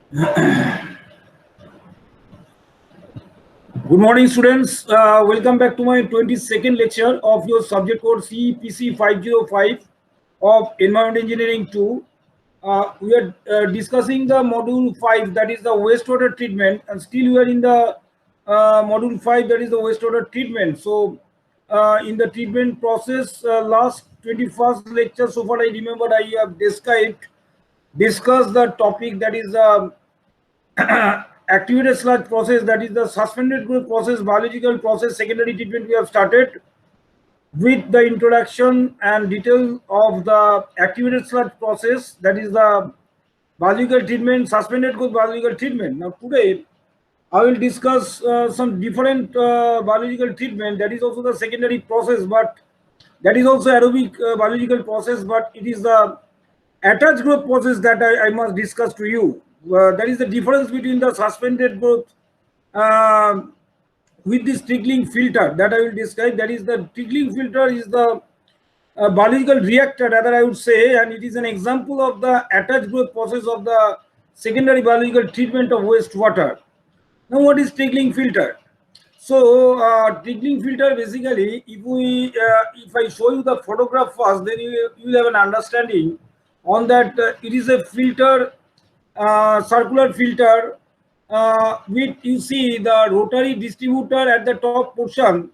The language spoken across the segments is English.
Good morning, students. Welcome back to my 22nd lecture of your subject code CPC 505 of Environment Engineering 2. We are discussing the module 5, that is the wastewater treatment, and still we are in the module 5, that is the wastewater treatment. So, in the treatment process, last 21st lecture, so far I remember I have discussed the topic, that is activated sludge process, that is the suspended growth process, biological process, secondary treatment. We have started with the introduction and detail of the activated sludge process, that is the biological treatment, suspended growth biological treatment. Now today I will discuss some different biological treatment, that is also the secondary process, but that is also aerobic biological process, but it is the attached growth process that I must discuss to you. That is the difference between the suspended growth uh, with this trickling filter that I will describe. That is the trickling filter is the biological reactor, rather I would say, and it is an example of the attached growth process of the secondary biological treatment of wastewater. Now, what is trickling filter? So, trickling filter basically, if I show you the photograph first, then you will have an understanding on that. It is a filter, circular filter, with you see the rotary distributor at the top portion,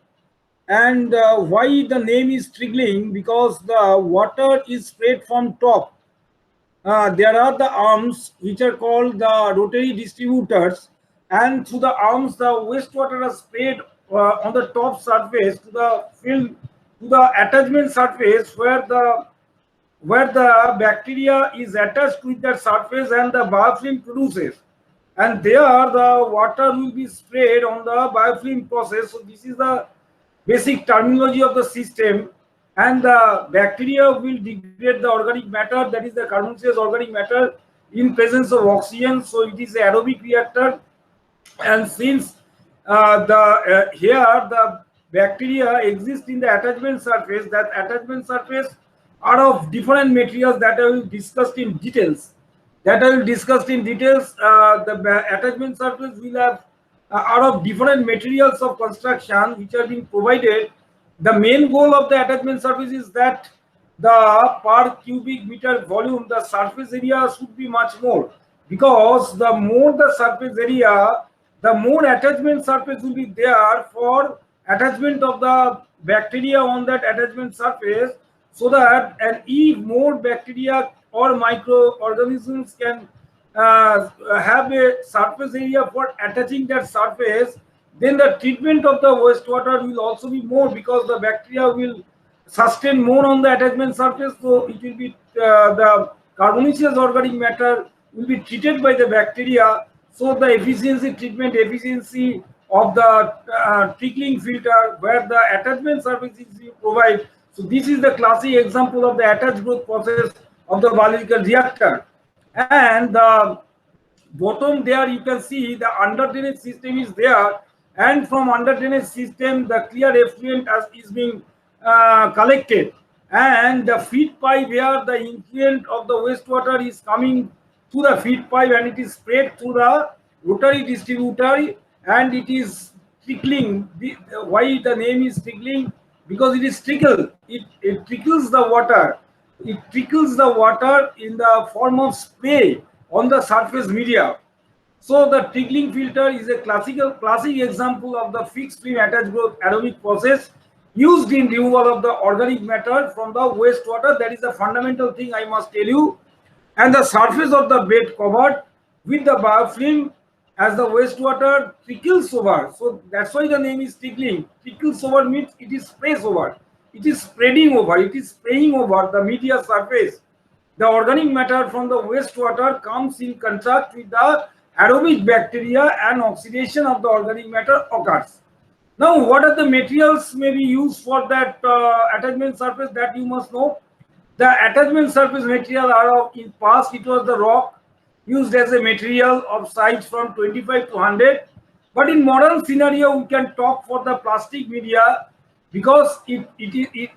and why the name is trickling, because the water is sprayed from top. There are the arms which are called the rotary distributors, and through the arms the wastewater is sprayed on the top surface to the film, to the attachment surface where the bacteria is attached with that surface and the biofilm produces, and there the water will be sprayed on the biofilm process. So this is the basic terminology of the system, and the bacteria will degrade the organic matter, that is the carbonaceous organic matter, in presence of oxygen. So it is an aerobic reactor, and since the here the bacteria exist in the attachment surface, that attachment surface are of different materials that I will discuss in details. The attachment surface will have are of different materials of construction which are being provided. The main goal of the attachment surface is that the per cubic meter volume, the surface area should be much more, because the more the surface area, the more attachment surface will be there for attachment of the bacteria on that attachment surface, so that, and if more bacteria or microorganisms can have a surface area for attaching that surface, then the treatment of the wastewater will also be more, because the bacteria will sustain more on the attachment surface. So it will be the carbonaceous organic matter will be treated by the bacteria. So the treatment efficiency of the trickling filter, where the attachment surface is provided. So this is the classic example of the attached growth process of the biological reactor. And the bottom there you can see the under drainage system is there, and from under drainage system the clear effluent is being collected, and the feed pipe where the influent of the wastewater is coming to the feed pipe, and it is spread through the rotary distributor, and it is trickling. Why the name is trickling? Because it is trickle. It trickles the water. It trickles the water in the form of spray on the surface media. So the trickling filter is a classic example of the fixed stream attached growth aerobic process used in removal of the organic matter from the wastewater. That is a fundamental thing I must tell you. And the surface of the bed covered with the biofilm as the wastewater trickles over. So that's why the name is trickling. Trickles over means it is sprays over. It is spreading over. It is spraying over the media surface. The organic matter from the wastewater comes in contact with the aerobic bacteria, and oxidation of the organic matter occurs. Now, what are the materials may be used for that attachment surface, that you must know? The attachment surface material are of, in past it was the rock used as a material of size from 25 to 100. But in modern scenario, we can talk for the plastic media, because it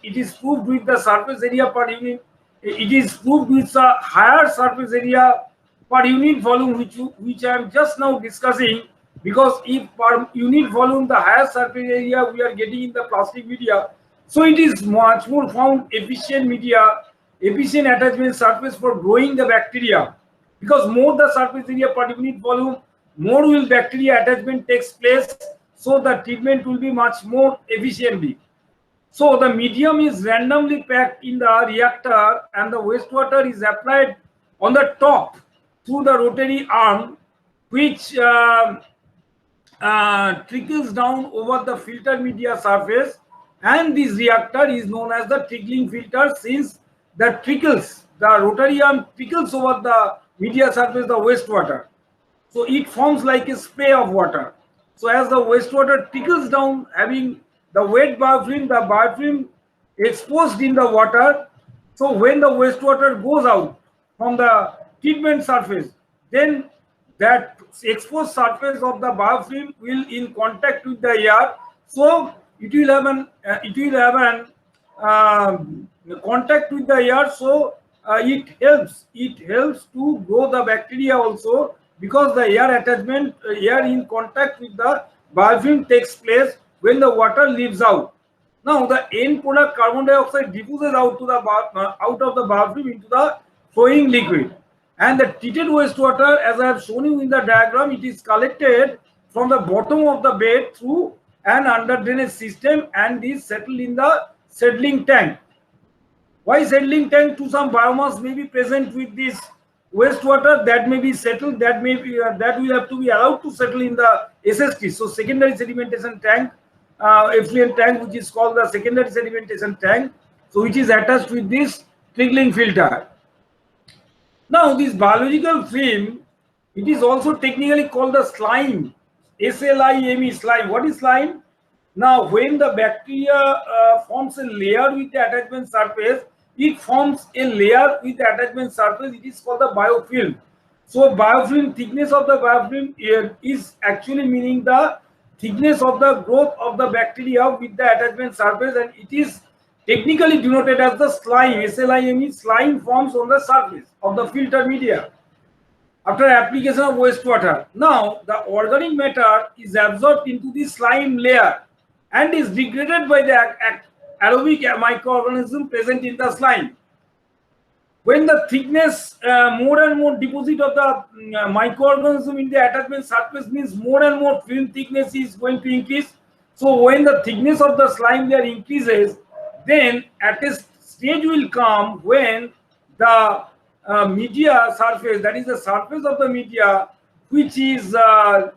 is proved with the surface area per unit. It is proved with a higher surface area per unit volume, which I am just now discussing, because if per unit volume the higher surface area we are getting in the plastic media, so it is much more found efficient media, efficient attachment surface for growing the bacteria, because more the surface area per unit volume, more will bacteria attachment takes place, so the treatment will be much more efficiently. So the medium is randomly packed in the reactor and the wastewater is applied on the top through the rotary arm, which trickles down over the filter media surface, and this reactor is known as the trickling filter, since the rotary arm trickles over the media surface the wastewater. So it forms like a spray of water. So as the wastewater trickles down, having the wet biofilm, the biofilm exposed in the water. So when the wastewater goes out from the treatment surface, then that exposed surface of the biofilm will in contact with the air. So it will have an contact with the air. So it helps to grow the bacteria also, because the air attachment, air in contact with the biofilm takes place when the water leaves out. Now the end product carbon dioxide diffuses out out of the biofilm into the flowing liquid, and the treated wastewater, as I have shown you in the diagram, it is collected from the bottom of the bed through an under drainage system and is settled in the settling tank. Why settling tank? To some biomass may be present with this wastewater, that may be settled, that that will have to be allowed to settle in the SST. So secondary sedimentation tank, effluent tank, which is called the secondary sedimentation tank, so which is attached with this trickling filter. Now this biological film, it is also technically called the slime, SLIME, slime. What is slime? Now when the bacteria forms a layer with the attachment surface, it forms a layer with the attachment surface, it is called the biofilm. So biofilm, thickness of the biofilm is actually meaning the thickness of the growth of the bacteria with the attachment surface, and it is technically denoted as the slime, SLIME. Slime forms on the surface of the filter media after application of wastewater. Now the organic matter is absorbed into the slime layer and is degraded by the aerobic microorganism present in the slime. When the thickness, more and more deposit of the microorganism in the attachment surface, means more and more film thickness is going to increase. So when the thickness of the slime layer increases, then at a stage will come when the media surface, that is the surface of the media, which is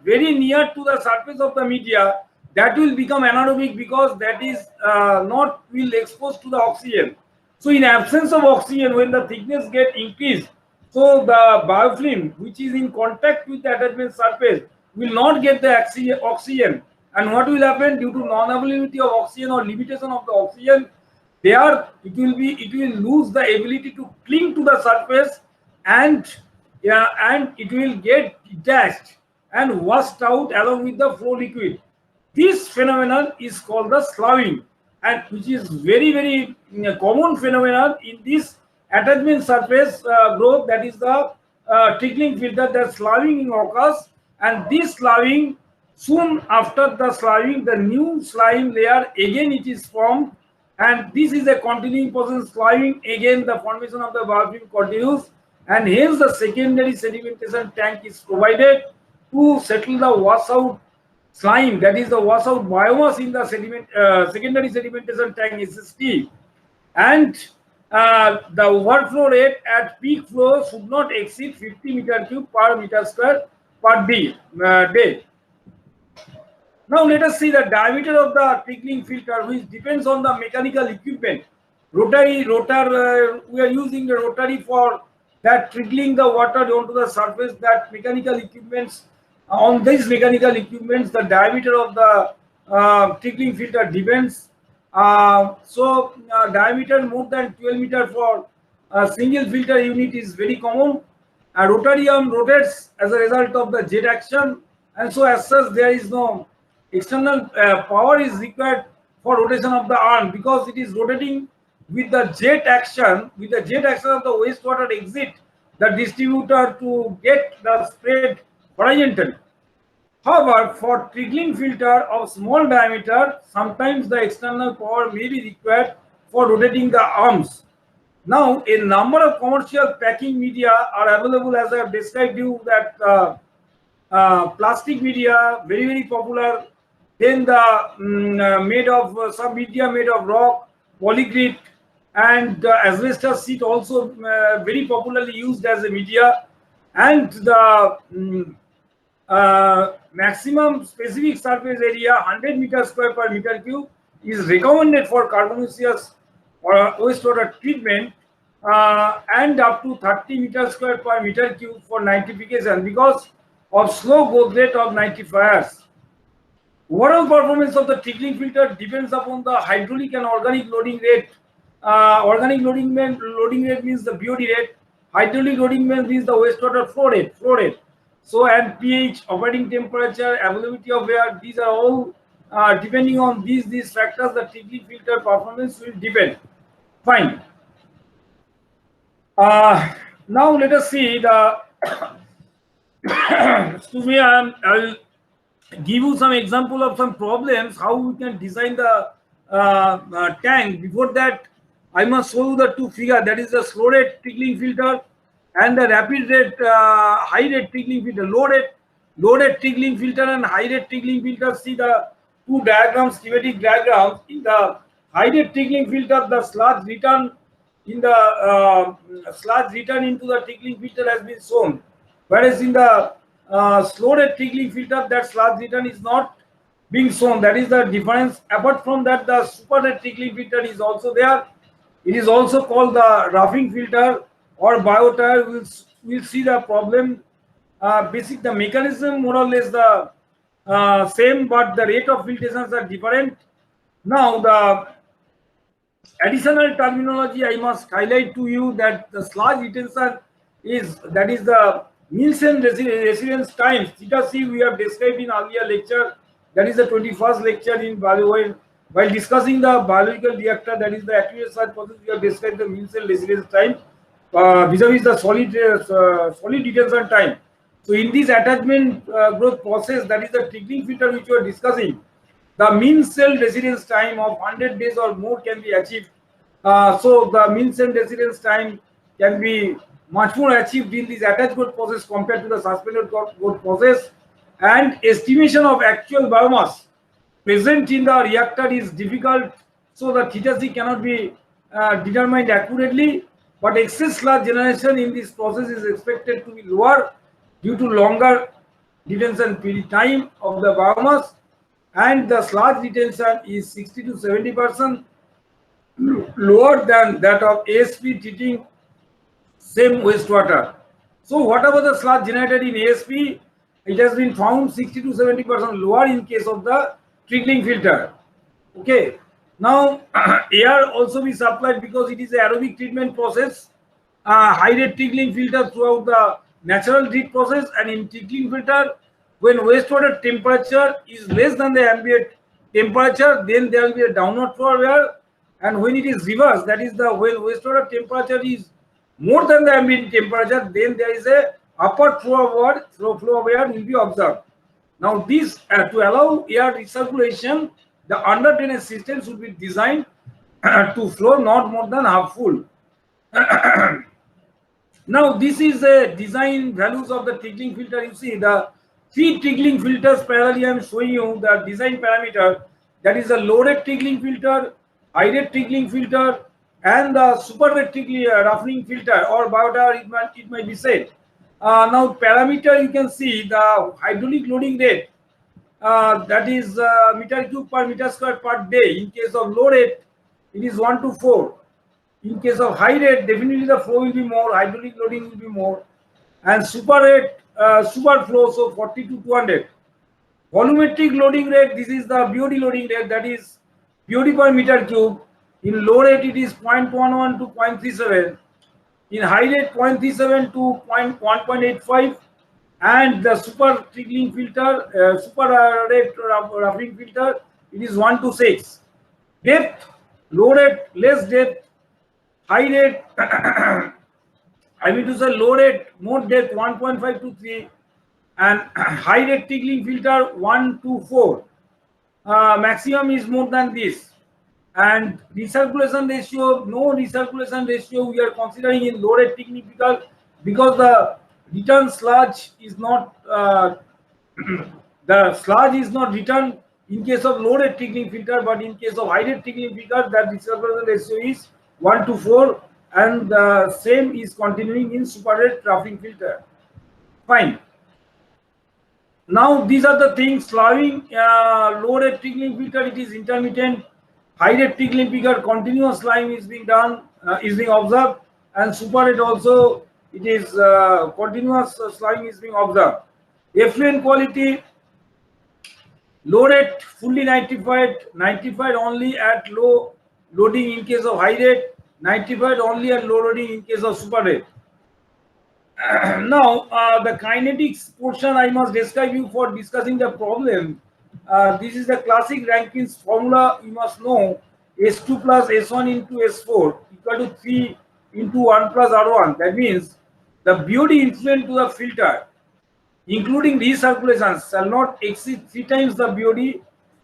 very near to the surface of the media, that will become anaerobic, because that is not will exposed to the oxygen. So in absence of oxygen, when the thickness get increased, so the biofilm, which is in contact with the attachment surface, will not get the oxygen. And what will happen? Due to non-availability of oxygen or limitation of the oxygen, it will lose the ability to cling to the surface, and it will get detached and washed out along with the flow liquid. This phenomenon is called the sloughing, and which is very common phenomenon in this attachment surface growth, that is the trickling filter, that sloughing occurs. And this sloughing, soon after the sloughing, the new slime layer again it is formed, and this is a continuing process. Sloughing, again the formation of the biofilm continues, and hence the secondary sedimentation tank is provided to settle the washout slime, that is the washout biomass in the secondary sedimentation tank SST. And the overflow rate at peak flow should not exceed 50 meter cube per meter square per day. Now let us see the diameter of the trickling filter, which depends on the mechanical equipment. Rotor, we are using the rotary for that trickling the water onto the surface. That mechanical equipments, on these mechanical equipments, the diameter of the trickling filter depends. Diameter more than 12 meter for a single filter unit is very common. A rotary arm rotates as a result of the jet action, and so as such there is no external power is required for rotation of the arm, because it is rotating with the jet action. With the jet action of the wastewater exit the distributor to get the spread horizontally. However, for trickling filter of small diameter, sometimes the external power may be required for rotating the arms. Now, a number of commercial packing media are available, as I have described you that plastic media, very popular. Then the made of some media made of rock, polygrit, and asbestos sheet also very popularly used as a media. And the maximum specific surface area 100 meters square per meter cube is recommended for carbonaceous or wastewater treatment, and up to 30 meters square per meter cube for nitrification because of slow growth rate of nitrifiers. Overall performance of the trickling filter depends upon the hydraulic and organic loading rate. Organic loading rate means the BOD rate. Hydraulic loading means the wastewater flow rate. So, and pH, operating temperature, availability of air, these are all depending on these factors, the trickling filter performance will depend. Fine. Now let us see the excuse me, I'll give you some example of some problems how we can design the tank. Before that, I must show you the two figures, that is the slow rate trickling filter and the rapid rate high rate trickling filter. Low rate trickling filter and high rate trickling filter. See the two diagrams, schematic diagrams. In the high rate trickling filter, the sludge return in the sludge return into the trickling filter has been shown, whereas in the slow rate trickling filter, that sludge return is not being shown. That is the difference. Apart from that, the super rate trickling filter is also there. It is also called the roughing filter or biotire. We'll see the problem. Basic, the mechanism more or less the same, but the rate of filtrations are different. Now the additional terminology I must highlight to you that the sludge retention is, that is the Nielsen residence times. Theta C we have described in earlier lecture. That is the 21st lecture in while discussing the biological reactor, that is the active research process, we have described the Nielsen residence time vis-a-vis the solid retention time. So in this attachment growth process, that is the trickling filter which we are discussing, the mean cell residence time of 100 days or more can be achieved. So the mean cell residence time can be much more achieved in this attached growth process compared to the suspended growth process, and estimation of actual biomass present in the reactor is difficult, so the theta C cannot be determined accurately, but excess sludge generation in this process is expected to be lower due to longer detention period time of the biomass, and the sludge retention is 60 to 70% lower than that of ASP treating same wastewater. So whatever the sludge generated in ASP, it has been found 60 to 70% lower in case of the trickling filter. Okay. Now air also be supplied because it is an aerobic treatment process. High rate trickling filter throughout the natural treat process, and in trickling filter, when wastewater temperature is less than the ambient temperature, then there will be a downward flow of air, and when it is reversed, that is the when wastewater temperature is more than the ambient temperature, then there is a upward flow of air will be observed. Now this to allow air recirculation, the under drainage system should be designed to flow not more than half full. Now this is the design values of the trickling filter. You see the three trickling filters parallelly I am showing you the design parameter, that is the low rate trickling filter, high rate trickling filter, and the super rate trickling roughening filter or biotire it might be said. Now parameter, you can see the hydraulic loading rate, that is meter cube per meter square per day. In case of low rate, it is 1 to 4. In case of high rate, definitely the flow will be more, hydraulic loading will be more, and super rate, super flow, so 40 to 200. Volumetric loading rate, this is the BOD loading rate, that is BOD per meter cube. In low rate, it is 0.11 to 0.37. In high rate, 0.37 to 1.85, and the super trickling filter, super rate roughing filter, it is 1 to 6. Depth, low rate, less depth, high rate, I mean to say low rate mode depth 1.5 to 3 and high rate tickling filter 1 to 4. Maximum is more than this. And recirculation ratio, no recirculation ratio we are considering in low rate tickling because the return sludge is not the sludge is not returned in case of low rate tickling filter, but in case of high rate tickling filter, that recirculation ratio is 1 to 4, and the same is continuing in super rate troughing filter. Fine. Now these are the things. Sloughing, low rate tickling filter, it is intermittent. High rate tickling filter, continuous sloughing is being done, is being observed, and super rate also it is continuous sloughing is being observed. Effluent quality, low rate fully nitrified only at low loading in case of high rate, nitrified only at low loading in case of super rate. Now, the kinetics portion I must describe you for discussing the problem. This is the classic Rankine's formula. You must know S2 plus S1 into S4 equal to 3 into 1 plus R1. That means the BOD influent to the filter, including recirculations, shall not exceed 3 times the BOD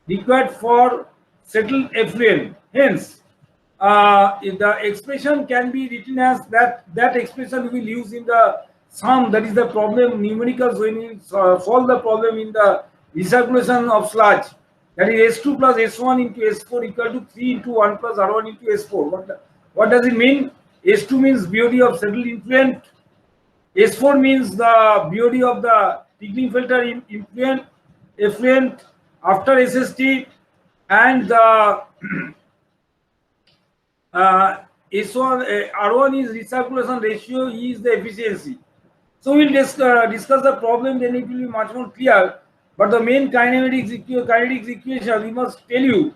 required for settled effluent. Hence, the expression can be written as that expression we will use in the sum, that is the problem numericals when we solve the problem in the recirculation of sludge, that is S2 plus S1 into S4 equal to 3 into 1 plus R1 into S4. What does it mean? S2 means BOD of settled influent, S4 means the BOD of the tickling filter effluent after SST, and the S1 R1 is recirculation ratio, E is the efficiency. So we'll discuss the problem, then it will be much more clear. But the main kinetics equation, we must tell you,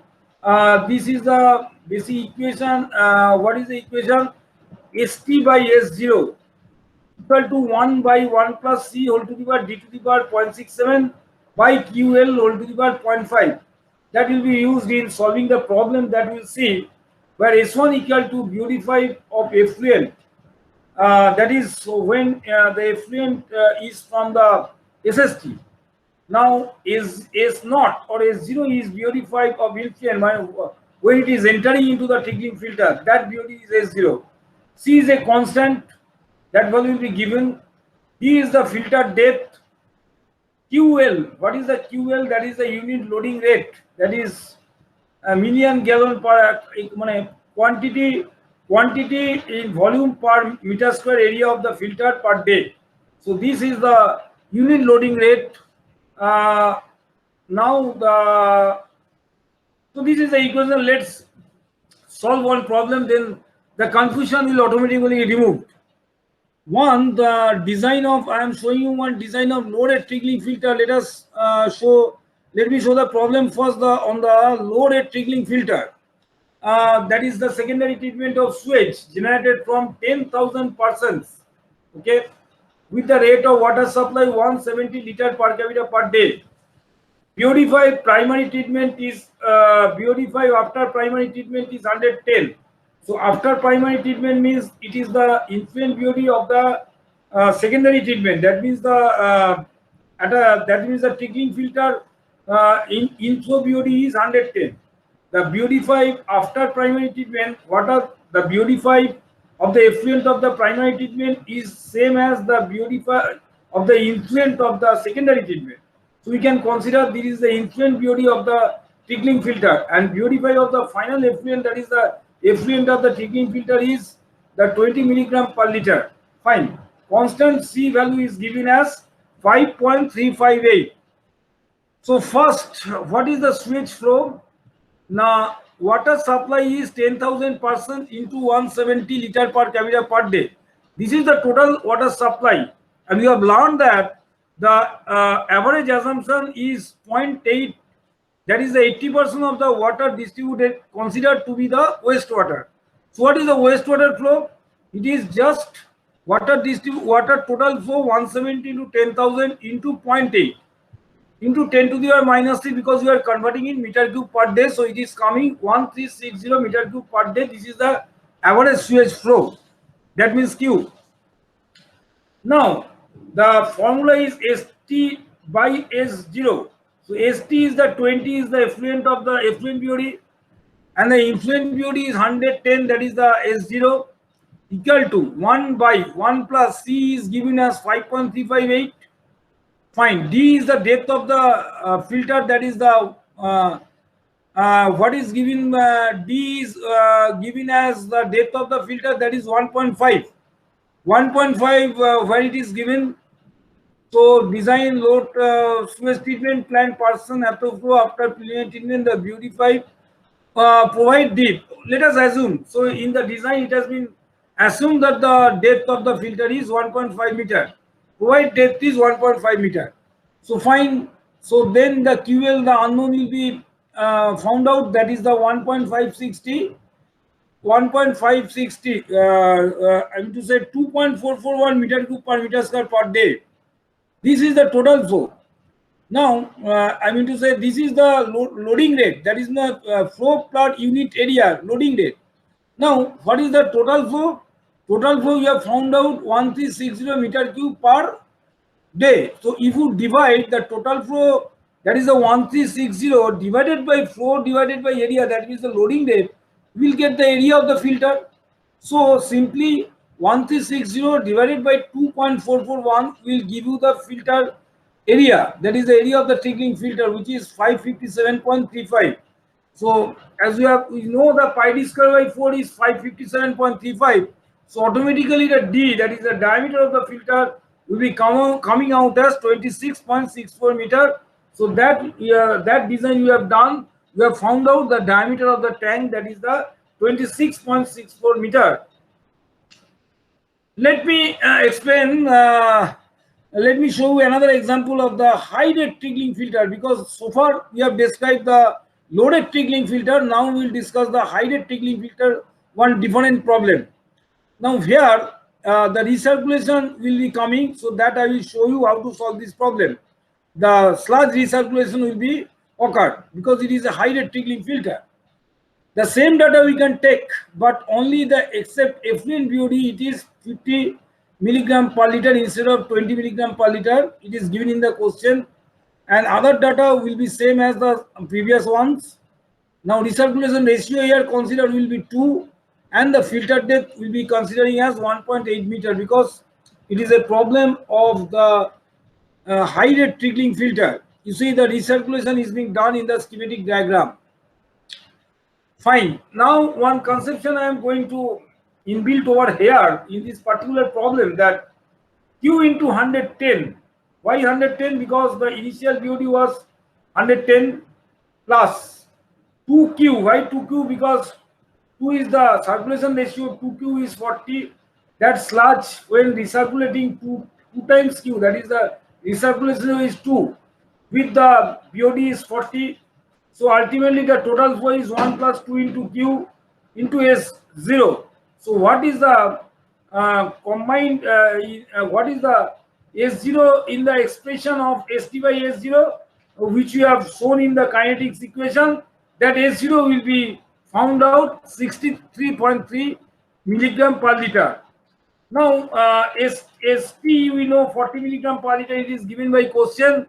this is the basic equation. What is the equation? ST by S0 equal to 1 by 1 plus C whole to the power D to the power 0.67 by QL whole to the power 0.5. That will be used in solving the problem that we'll see, where S1 equal to BOD5 of effluent. That is when the effluent is from the SST. Now S0 or S0 is BOD5 of effluent when it is entering into the tickling filter. That BOD is S0. C is a constant. That value will be given. D is the filter depth. QL, what is the QL? That is the unit loading rate. That is a million gallon per quantity in volume per meter square area of the filter per day. So this is the unit loading rate. So this is the equation. Let's solve one problem, then the confusion will automatically be removed. One, the design of, I am showing you one design of low rate tickling filter. Let me show the problem first on the low rate tickling filter. That is the secondary treatment of sewage generated from 10,000 persons, okay, with the rate of water supply 170 liter per capita per day. BOD5 primary treatment is BOD5 after primary treatment is 110. So after primary treatment means it is the influent BOD of the secondary treatment. That means the tickling filter inflow BOD is 110. The BOD5 after primary treatment, what are the BOD5 of the effluent of the primary treatment is same as the BOD5 of the influent of the secondary treatment. So we can consider this is the influent BOD of the tickling filter, and BOD5 of the final effluent, that is the effluent of the tickling filter, is the 20 milligram per liter. Fine. Constant C value is given as 5.358. So first, what is the sewage flow? Now, water supply is 10,000 person into 170 liter per capita per day. This is the total water supply, and we have learned that the average assumption is 0.8. That is the 80% of the water distributed considered to be the wastewater. So what is the wastewater flow? It is just water total flow 170 into 10,000 into 0.8 into 10 to the power minus 3, because we are converting in meter cube per day. So it is coming 1360 meter cube per day. This is the average sewage flow. That means Q. Now, the formula is ST by S0. So ST is the 20 is the effluent of the effluent BOD, and the influent BOD is 110, that is the S0, equal to 1 by 1 plus C is given as 5.358. Fine. D is the depth of the filter, that is the what is given, D is given as the depth of the filter, that is 1.5. 1.5 where it is given. So design load sewage treatment plant person flow after preliminary treatment, the beautify provide deep. Let us assume. So in the design it has been assumed that the depth of the filter is 1.5 meter. Provide depth is 1.5 meter. So fine. So then the QL, the unknown, will be found out, that is the 1.560. 1.560, I mean to say 2.441 meter cube per meter square per day. This is the total flow. Now, I mean to say this is the loading rate, that is the flow per unit area loading rate. Now, what is the total flow? Total flow we have found out 1360 meter cube per day. So, if you divide the total flow, that is the 1360 divided by flow divided by area, that means the loading rate, we will get the area of the filter. So, simply 1360 divided by 2.441 will give you the filter area, that is the area of the trickling filter, which is 557.35. So as we know the pi d square by 4 is 557.35. So automatically the D, that is the diameter of the filter, will be coming out as 26.64 meter. So that design we have done, we have found out the diameter of the tank, that is the 26.64 meter. Let me explain. Let me show you another example of the high rate trickling filter, because so far we have described the low rate trickling filter. Now we will discuss the high rate trickling filter, one different problem. Now here the recirculation will be coming, so that I will show you how to solve this problem. The sludge recirculation will be occurred because it is a high rate trickling filter. The same data we can take, but only the except effluent BOD, it is 50 milligram per liter instead of 20 milligram per liter. It is given in the question, and other data will be same as the previous ones. Now recirculation ratio here considered will be 2, and the filter depth will be considering as 1.8 meter, because it is a problem of the high rate trickling filter. You see the recirculation is being done in the schematic diagram. Fine. Now one conception I am going to inbuilt over here in this particular problem, that Q into 110. Why 110? Because the initial BOD was 110 plus 2Q. Why 2Q? Because 2 is the circulation ratio, 2Q is 40. That sludge when recirculating 2 times Q, that is the recirculation is 2 with the BOD is 40. So ultimately the total flow is 1 plus 2 into Q into S0. So what is the combined, what is the S0 in the expression of ST by S0, which we have shown in the kinetics equation? That S0 will be found out 63.3 milligram per liter. Now ST we know 40 milligram per liter, it is given by question.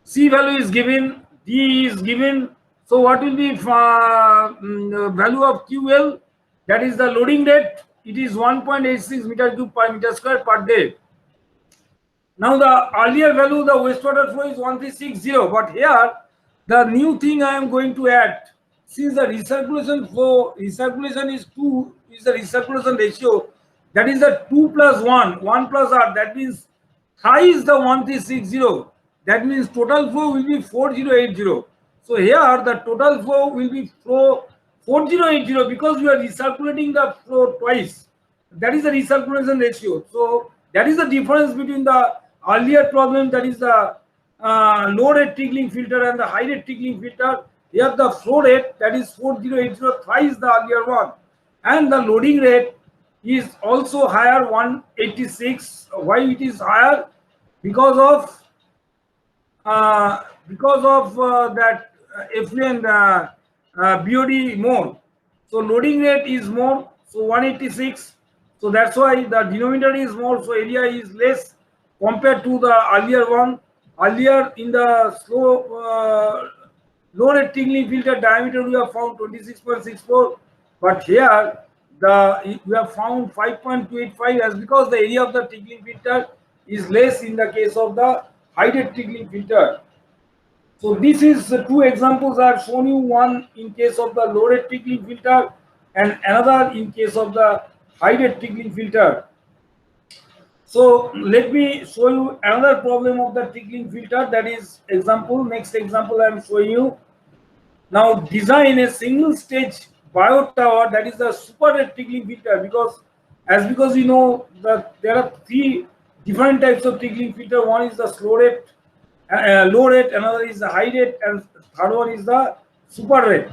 C value is given, D is given. So what will be value of QL? That is the loading rate. It is 1.86 meter cube per meter square per day. Now the earlier value, the wastewater flow is 1360, but here the new thing I am going to add, since the recirculation flow, recirculation is 2, is the recirculation ratio, that is the 2 plus 1, 1 plus R, that means thrice the 1360, that means total flow will be 4080. So here the total flow will be flow 4080, because we are recirculating the flow twice. That is the recirculation ratio. So that is the difference between the earlier problem, that is the low rate trickling filter, and the high rate trickling filter. Here the flow rate, that is 4080, thrice the earlier one, and the loading rate is also higher, 186. Why it is higher? Because of that effluent BOD more. So loading rate is more, so 186. So that's why the denominator is more, so area is less compared to the earlier one. Earlier in the low rate Tingley filter diameter we have found 26.64, but here we have found 5.285 as because the area of the Tingley filter is less in the case of the high rate Tingley filter. So this is two examples I have shown you, one in case of the low rate tickling filter and another in case of the high rate tickling filter. So let me show you another problem of the tickling filter, that is example, next example I am showing you. Now design a single stage bio tower, that is the super rate tickling filter, because you know that there are three different types of tickling filter. One is the slow rate, low rate, another is the high rate, and third one is the super rate.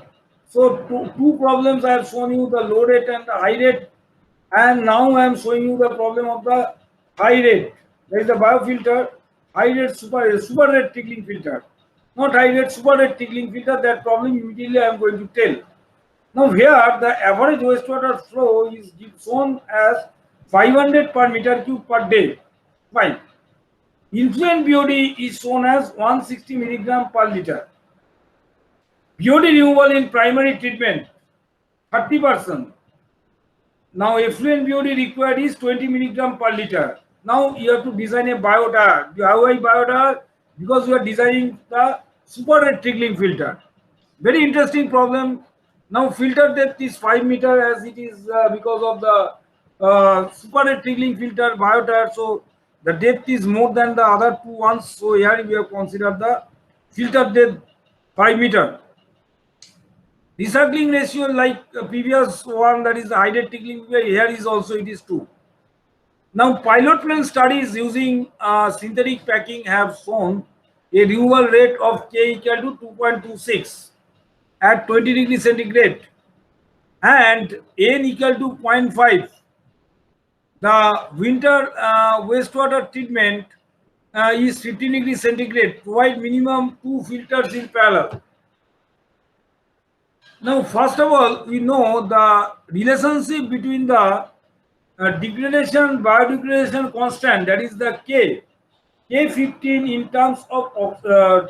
So two problems I have shown you, the low rate and the high rate, and now I am showing you the problem of the high rate. There is the biofilter, high rate, super rate tickling filter. Not high rate, super rate tickling filter. That problem immediately I am going to tell. Now here the average wastewater flow is shown as 500 per meter cube per day. Fine. Influent BOD is shown as 160 milligram per liter. BOD removal in primary treatment 30%. Now effluent BOD required is 20 milligram per liter. Now you have to design a biotire. Why biotire? Because you are designing the super rate trickling filter. Very interesting problem. Now filter depth is 5 meter as it is because of the super rate trickling filter biotire. So the depth is more than the other two ones. So here we have considered the filter depth 5 meter. Recycling ratio like previous one, that is the high rate tickling, here is also it is 2. Now pilot plant studies using synthetic packing have shown a removal rate of K equal to 2.26 at 20 degrees centigrade and N equal to 0.5. The winter wastewater treatment is 15 degrees centigrade, provide minimum 2 filters in parallel. Now, first of all, we know the relationship between the biodegradation constant, that is the K15 in terms of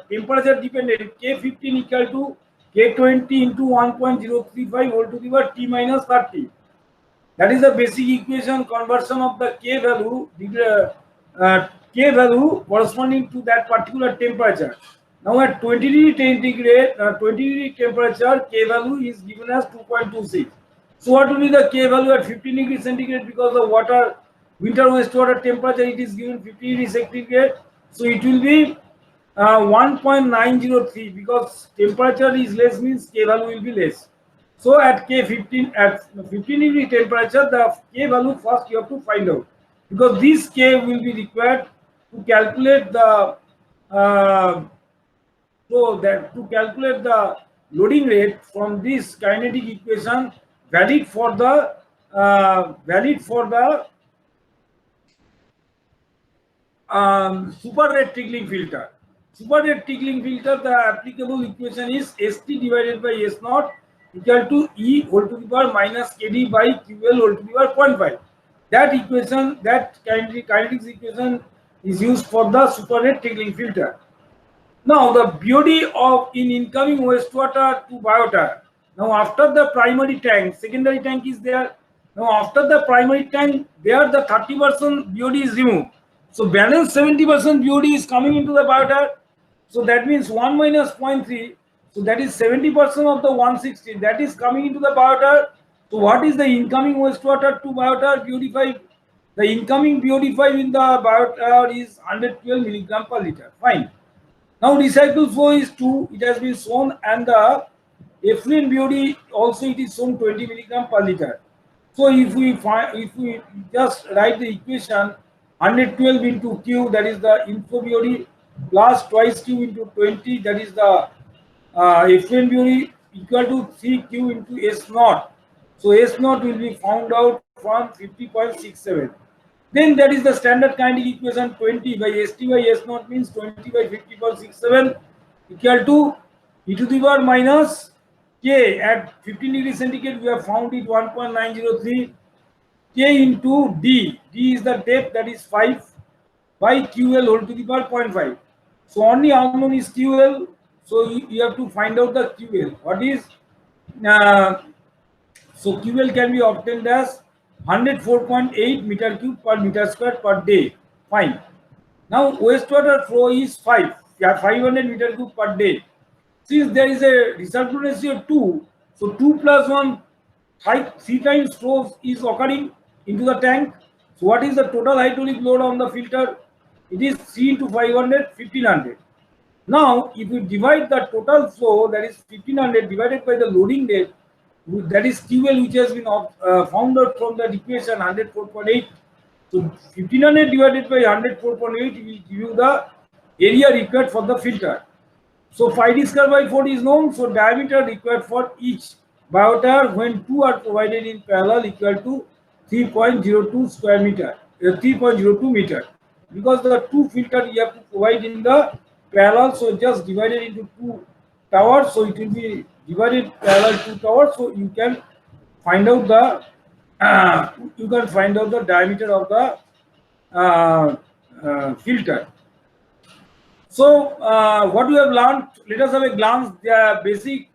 temperature dependent, K15 equal to K20 into 1.035 whole to the power T minus 30. That is the basic equation conversion of the K value corresponding to that particular temperature. Now at 20 degree centigrade, 20 degree temperature, K value is given as 2.26. So what will be the K value at 15 degree centigrade? Because the winter wastewater temperature, it is given 50 degree centigrade. So it will be 1.903, because temperature is less means K value will be less. So at K15, at 15 degree temperature, the K value first you have to find out, because this K will be required to calculate the loading rate from this kinetic equation valid for the super rate tickling filter. Super rate tickling filter, the applicable equation is ST divided by S naught equal to E whole to the power minus KD by QL whole to the power 0.5. That equation, that kinetics equation is used for the super rate tickling filter. Now the BOD of in incoming wastewater to biotire. Now after the primary tank, secondary tank is there. Now after the primary tank, there the 30% BOD is removed. So balance 70% BOD is coming into the biotire. So that means 1 minus 0.3. So that is 70% of the 160 that is coming into the biotire. So what is the incoming wastewater to biotire BOD5? The incoming BOD5 in the biotire is 112 milligram per liter. Fine. Now recycle flow is 2, it has been shown, and the effluent BOD also it is shown 20 milligram per liter. So if we just write the equation 112 into Q, that is the inflow BOD, plus twice Q into 20, that is the effluent BOD, equal to 3Q into S naught. So S naught will be found out from 50.67. Then that is the standard kinetic equation 20 by ST by S naught means 20 by 50.67 equal to E to the power minus K at 15 degree centigrade. We have found it 1.903. K into D. D is the depth, that is 5 by QL whole to the power 0.5. So only unknown is QL. So you have to find out the QL. What is uh, so QL can be obtained as 104.8 meter cube per meter square per day. Fine. Now wastewater flow is 500 meter cube per day. Since there is a recirculation ratio 2, so 2 plus 1, 3 times flow is occurring into the tank. So what is the total hydraulic load on the filter? It is 3 into 500, 1500. Now, if you divide the total flow, that is 1500 divided by the loading rate, that is QL, which has been found out from the equation 104.8. So 1500 divided by 104.8 will give you the area required for the filter. So phi d square by 4 is known. So diameter required for each biotire when two are provided in parallel equal to 3.02 square meter, 3.02 meter. Because the two filter you have to provide in the parallel, so just divided into two towers. So it will be divided parallel two towers. So you can find out the diameter of the filter. So what we have learned, let us have a glance. The basic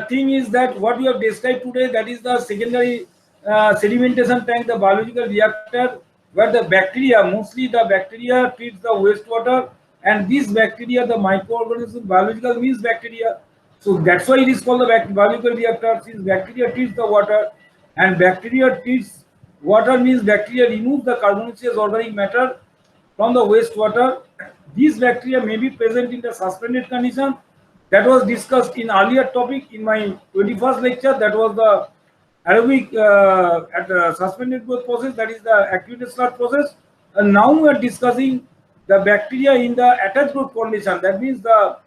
thing is that what we have described today, that is the secondary sedimentation tank, the biological reactor, where the bacteria, mostly the bacteria treats the wastewater, and these bacteria, the microorganism, biological means bacteria. So that's why it is called the biological reactor, since bacteria treats the water, and bacteria treats water means bacteria removes the carbonaceous organic matter from the wastewater. These bacteria may be present in the suspended condition. That was discussed in earlier topic in my 21st lecture. That was the aerobic at the suspended growth process, that is the activated sludge process. And now we are discussing the bacteria in the attached growth condition. That means the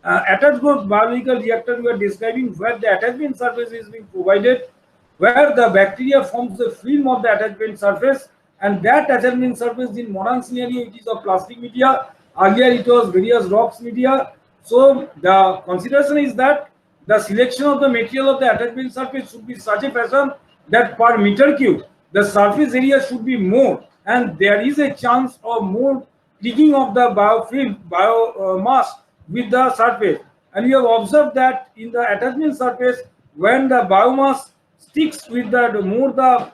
attached growth biological reactor we are describing, where the attachment surface is being provided, where the bacteria forms the film of the attachment surface, and that attachment surface in modern scenario it is of plastic media. Earlier it was various rocks media. So the consideration is that the selection of the material of the attachment surface should be such a fashion that per meter cube the surface area should be more, and there is a chance of more leaking of the biofilm biomass with the surface. And we have observed that in the attachment surface, when the biomass sticks with the more the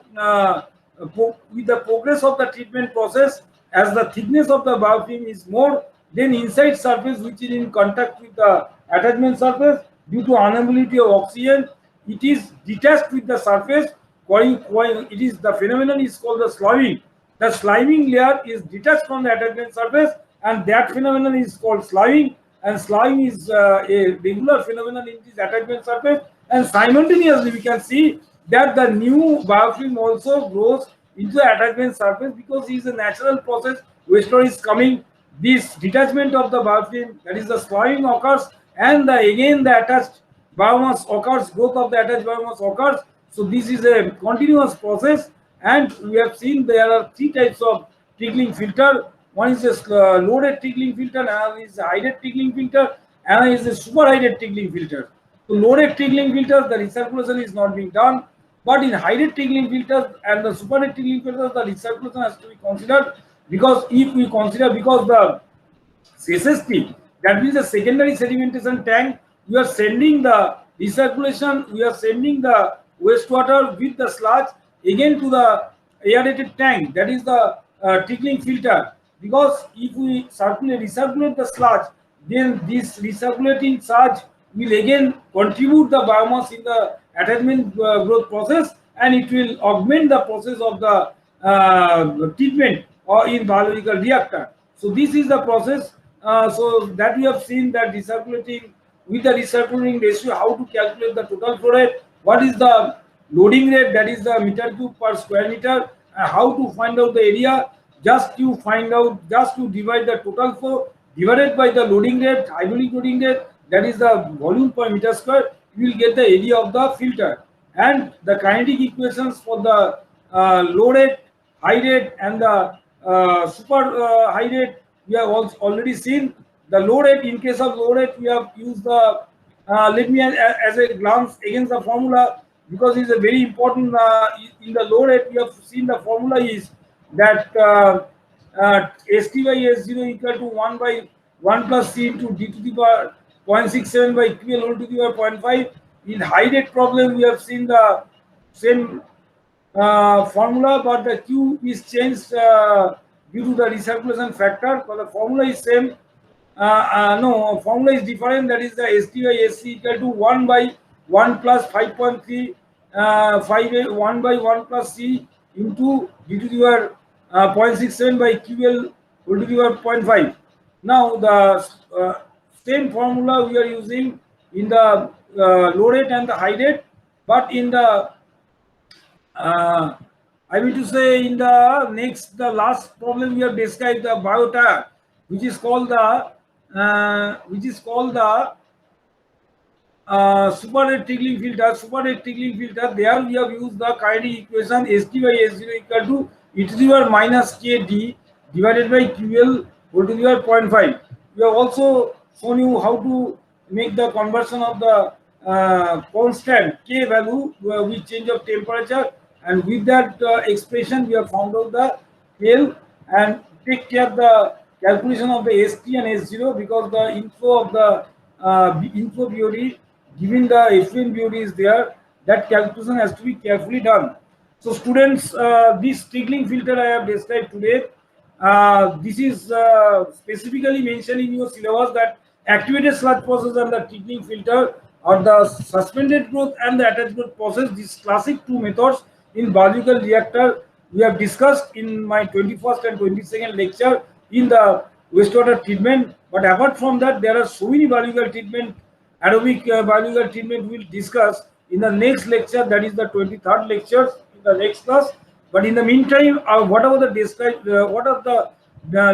with the progress of the treatment process, as the thickness of the biofilm is more, then inside surface which is in contact with the attachment surface, due to unavailability of oxygen, it is detached with the surface. It is the phenomenon is called the sloughing. The sloughing layer is detached from the attachment surface, and that phenomenon is called sloughing. And sloughing is a regular phenomenon in this attachment surface. And simultaneously, we can see that the new biofilm also grows into the attachment surface, because it is a natural process. Wastewater is coming, this detachment of the biofilm, that is the sloughing occurs, and again the attached biomass occurs, growth of the attached biomass occurs. So this is a continuous process, and we have seen there are three types of trickling filter. One is a low rate trickling filter, another is a high rate trickling filter, another is a super high rate trickling filter. So low rate trickling filters, the recirculation is not being done, but in high rate trickling filters and the super rate trickling filters, the recirculation has to be considered, because if we consider, because the SST, that means the secondary sedimentation tank, we are sending the recirculation, we are sending the wastewater with the sludge again to the aerated tank, that is the trickling filter. Because if we recirculate the sludge, then this recirculating sludge will again contribute the biomass in the attachment growth process, and it will augment the process of the treatment or in biological reactor. So this is the process. So that we have seen that recirculating with the recirculating ratio, how to calculate the total flow rate, what is the loading rate, that is the meter cube per square meter, and how to find out the area. Just to divide the total flow divided by the loading rate, hydraulic loading rate, that is the volume per meter square, you will get the area of the filter. And the kinetic equations for the low rate, high rate, and the super high rate, we have also already seen. The low rate, in case of low rate, we have used the let me as a glance against the formula. because it's a very important in the low rate. We have seen the formula is that ST by S0 equal to 1 by 1 plus C into d to the power 0.67 by QL whole to the power 0.5. In high rate problem, we have seen the same formula, but the Q is changed due to the recirculation factor. But the formula is same. No, formula is different. That is the ST by SC equal to 1 by 1 plus 5.3 1 by 1 plus C into d to the power 0.67 by QL whole to the power 0.5. Now the same formula we are using in the low rate and the high rate, but in the I mean to say in the the last problem we have described the biota, which is called the super rate trickling filter. Super rate trickling filter. There we have used the Kyrie equation ST by S0 equal to e to the power minus KD divided by QL whole to the power 0.5. We have also shown you how to make the conversion of the constant K value with change of temperature, and with that expression we have found out the KL and take care of the calculation of the ST and S0, because the inflow of the inflow BOD given the effluent BOD is there. That calculation has to be carefully done. So students, this trickling filter I have described today, this is specifically mentioned in your syllabus that activated sludge process and the trickling filter, or the suspended growth and the attached growth process, these classic two methods in biological reactor we have discussed in my 21st and 22nd lecture in the wastewater treatment. But apart from that, there are so many biological treatment, aerobic biological treatment we will discuss in the next lecture, that is the 23rd lecture in the next class. But in the meantime, whatever the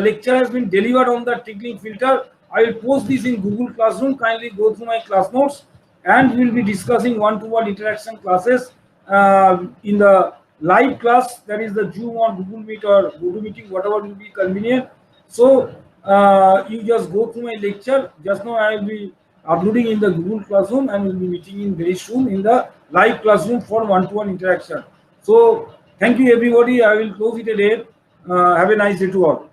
lecture has been delivered on the trickling filter, I will post this in Google Classroom. Kindly go through my class notes, and we will be discussing one-to-one interaction classes in the live class, that is the Zoom or Google Meet or GoToMeeting, whatever will be convenient. So you just go through my lecture. Just now I will be uploading in the Google Classroom, and we will be meeting in very soon in the live classroom for one-to-one interaction. So thank you everybody. I will close it a day. Have a nice day to all.